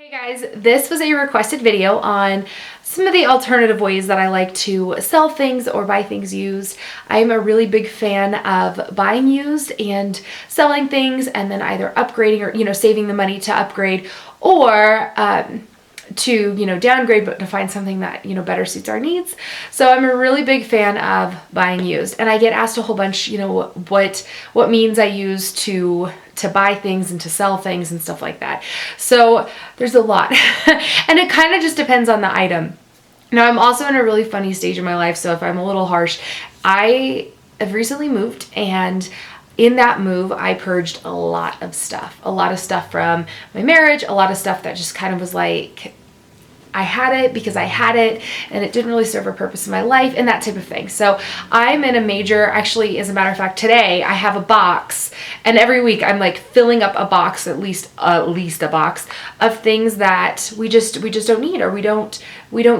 Hey guys, this was a requested video on some of the alternative ways that I like to sell things or buy things used. I'm a really big fan of buying used and selling things and then either upgrading or, saving the money to upgrade or to, downgrade, but to find something that, better suits our needs. So I'm a really big fan of buying used, and I get asked a whole bunch, what means I use to buy things and to sell things and stuff like that. So there's a lot and it kind of just depends on the item. Now I'm also in a really funny stage in my life, so if I'm a little harsh, I have recently moved, and in that move, I purged a lot of stuff from my marriage, a lot of stuff that just kind of was like, I had it because I had it and it didn't really serve a purpose in my life and that type of thing. So I'm in a major, actually, as a matter of fact, today I have a box, and every week I'm like filling up a box, at least a box of things that we just don't need or we don't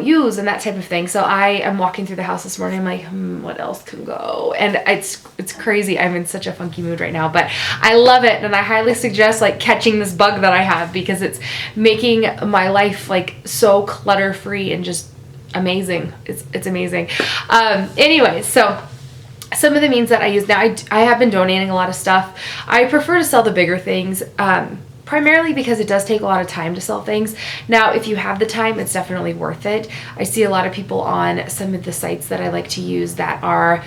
use and that type of thing. So I am walking through the house this morning, I'm like, what else can go? And it's crazy. I'm in such a funky mood right now, but I love it, and I highly suggest like catching this bug that I have, because it's making my life like so clutter-free and just amazing. It's amazing. Anyways, so some of the means that I use now, I have been donating a lot of stuff. I prefer to sell the bigger things, primarily because it does take a lot of time to sell things. Now, if you have the time, it's definitely worth it. I see a lot of people on some of the sites that I like to use that are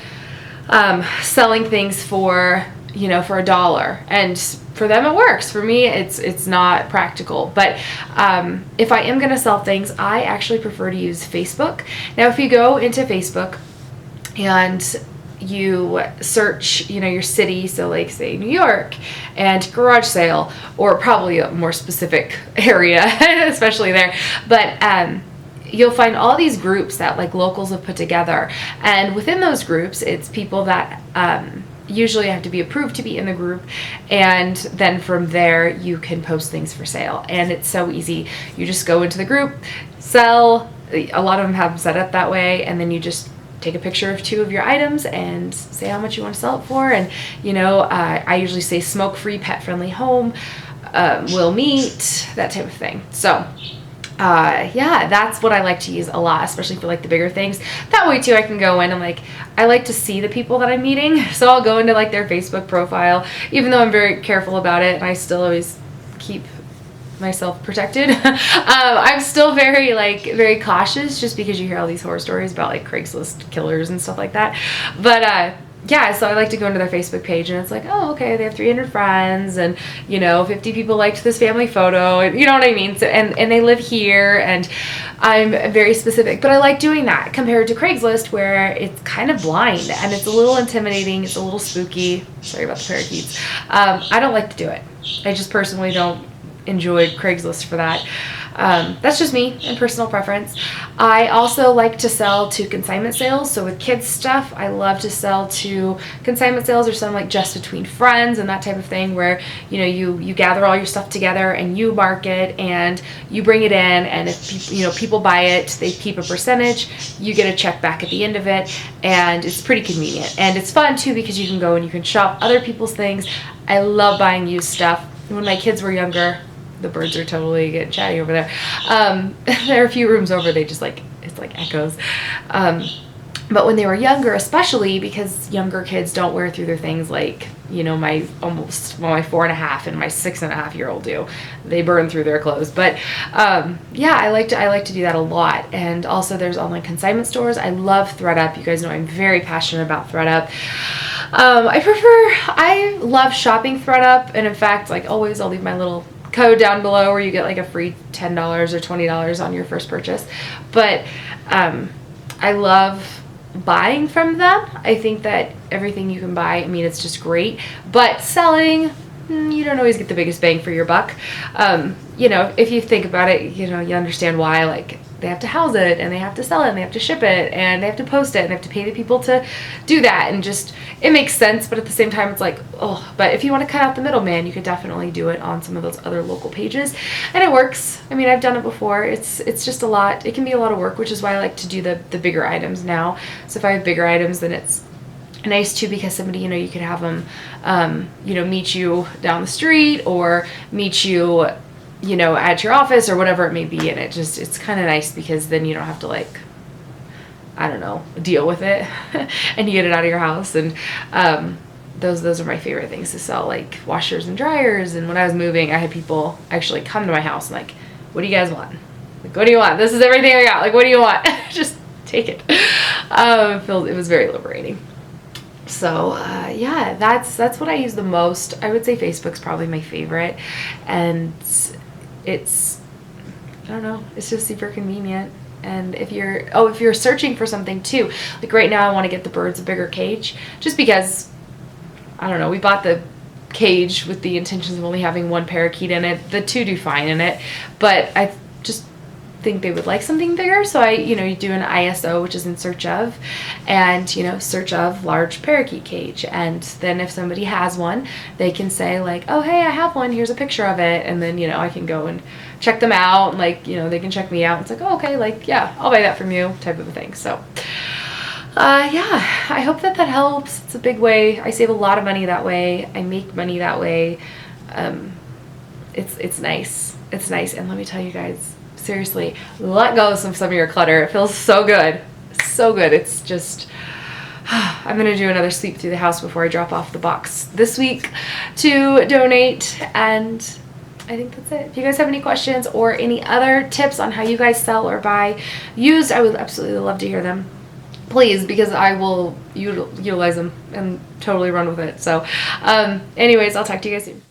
selling things for $1, and for them it works. For me, it's not practical. But if I am going to sell things, I actually prefer to use Facebook. Now, if you go into Facebook and you search, your city, so like say New York, and garage sale, or probably a more specific area, especially there, but you'll find all these groups that like locals have put together, and within those groups, it's people that usually have to be approved to be in the group, and then from there you can post things for sale, and it's so easy. You just go into the group, sell. A lot of them have them set up that way, and then you just take a picture of 2 of your items and say how much you want to sell it for. And I usually say smoke-free, pet-friendly home, will meet, that type of thing. So yeah, that's what I like to use a lot, especially for like the bigger things. That way too, I can go in and like, I like to see the people that I'm meeting, so I'll go into like their Facebook profile, even though I'm very careful about it, and I still always keep myself protected. I'm still very cautious, just because you hear all these horror stories about like Craigslist killers and stuff like that. But yeah, so I like to go into their Facebook page, and it's like, oh, okay, they have 300 friends, and 50 people liked this family photo, and you know what I mean. So and they live here, and I'm very specific, but I like doing that compared to Craigslist, where it's kind of blind and it's a little intimidating, it's a little spooky. Sorry about the parakeets. I don't like to do it. I just personally don't enjoy Craigslist for that. That's just me and personal preference. I also like to sell to consignment sales. So with kids stuff, I love to sell to consignment sales, or some like just between friends and that type of thing, where you gather all your stuff together and you mark it and you bring it in, and if people buy it, they keep a percentage, you get a check back at the end of it, and it's pretty convenient, and it's fun too, because you can go and you can shop other people's things. I love buying used stuff. When my kids were younger, the birds are totally getting chatty over there. There are a few rooms over, they just it's like echoes. But when they were younger, especially because younger kids don't wear through their things like, my 4.5 and my 6.5-year-old do. They burn through their clothes. But yeah, I like to do that a lot. And also there's online consignment stores. I love thredup. You guys know I'm very passionate about thredup. I love shopping thredup, and in fact, like always, I'll leave my little code down below where you get like a free $10 or $20 on your first purchase. But I love buying from them. I think that everything you can buy, it's just great. But selling, you don't always get the biggest bang for your buck. If you think about it, you understand why. Like, they have to house it, and they have to sell it, and they have to ship it, and they have to post it, and they have to pay the people to do that, and just, it makes sense. But at the same time, it's like, oh, but if you want to cut out the middleman, you could definitely do it on some of those other local pages, and it works. I've done it before. It's just a lot. It can be a lot of work, which is why I like to do the bigger items now. So if I have bigger items, then it's nice too, because somebody, you could have them, meet you down the street, or meet you you know, at your office or whatever it may be. And it's kind of nice because then you don't have to like, I don't know, deal with it and you get it out of your house. And those are my favorite things to sell, like washers and dryers. And when I was moving, I had people actually come to my house and like, what do you guys want? Like, what do you want? This is everything I got. Like, what do you want? Just take it. It was very liberating. So yeah, that's what I use the most. I would say Facebook's probably my favorite, and it's, I don't know, it's just super convenient. And if you're searching for something too, like right now I want to get the birds a bigger cage, just because, I don't know, we bought the cage with the intentions of only having one parakeet in it. The two do fine in it, but I just think they would like something bigger. So you do an ISO, which is in search of, and search of large parakeet cage. And then if somebody has one, they can say like, oh hey, I have one, here's a picture of it. And then I can go and check them out, and like they can check me out. It's like, oh, okay, like yeah, I'll buy that from you, type of a thing. So yeah, I hope that helps. It's a big way. I save a lot of money that way. I make money that way. It's nice. It's nice. And let me tell you guys, seriously, let go of some of your clutter. It feels so good. So good. It's just, I'm going to do another sweep through the house before I drop off the box this week to donate. And I think that's it. If you guys have any questions or any other tips on how you guys sell or buy used, I would absolutely love to hear them. Please, because I will utilize them and totally run with it. So anyways, I'll talk to you guys soon.